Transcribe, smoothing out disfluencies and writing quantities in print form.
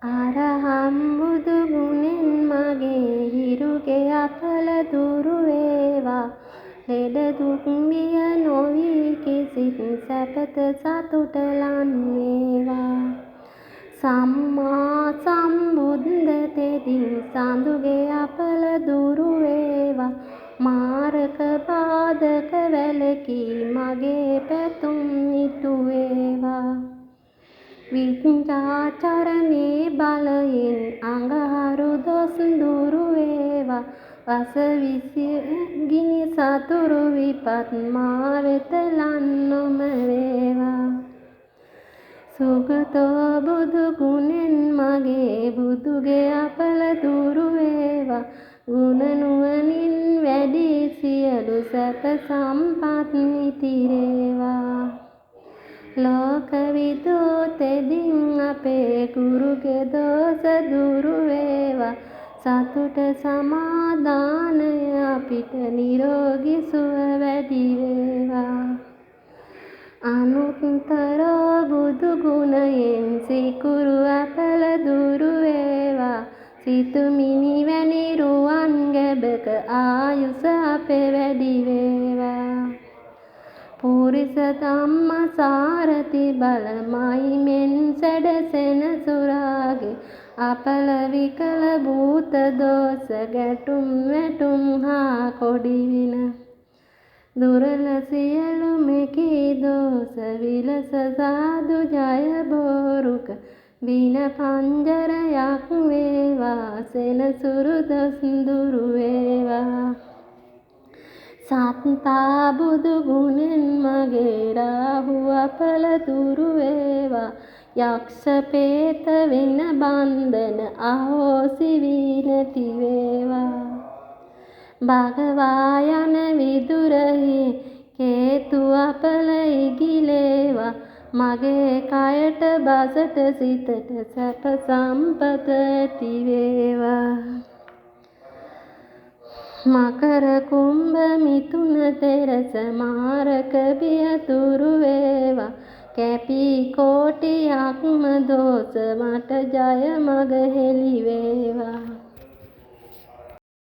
අරහම් බුදු ගුණෙන් මගේ හිරුගේ අපල දුරු වේවා. ලෙඩ දුක් බිය නොවි කිසිත් සැපත සතුට ලන් වේවා. සම්මා සම්බුද්ධ තෙදින් සඳුගේ අපල දුරු වේවා. මාරක බාධක වැළකී මගේ පැතුම් ඉටු වේවා. විඤ්ඤාචරණේ බලයෙන් අඟහරු දොස් දුරු වේවා. වසවිසිගිනි සතුරු විපත් මා වෙත ලන් නොම වේවා. සුගතෝ බුදු ගුණෙන් මගේ බුදුගේ අපල දුරු වේවා. ගුණ නුවණින් වැඩි සියලු සැප සම්පත් ඉතිරේවා. ලෝක විදූ තෙදින් අපේ ගුරුගේ දෝෂ දුරු වේවා. සතුට සමාදානය අපිට නිරෝගී සුව වැඩි වේවා. අනුත්තර බුදු ගුණයෙන් සිකුරු අපල දුරු වේවා. සිතුමිණි වැනි රුවන් ගැබක ආයුෂ අපේ වැඩි වේවා. පුරිස ධම්ම සාරති බලමයි මෙන් සැඩසෙන සුරාගේ අපල විකල භූත දෝෂ ගැටුම් වැටුම් හා කොඩි වින දුරල සියලු මෙකී දෝෂ විලස සාදු ජය බෝරුක වින පංජරයක් වේවා. සෙනසුරු දොස් දුරු වේවා. සත්තා බුදු ගුණෙන් මගේ රාහු අපල දුරු වේවා. යක්ෂ පේත වෙන බන්ධන අහෝසි වී නැති වේවා. භගවා යන විදුරහි කේතු අපල ඉගිලේවා. මගේ කයට බසට සිතට සැප සම්පත ඇති වේවා. මකර කුම්භ මිථුන තෙරස මාරක බිය දුරු වේවා. කැපී කෝටියක්ම දෝෂ මට ජය මග හෙළි වේවා.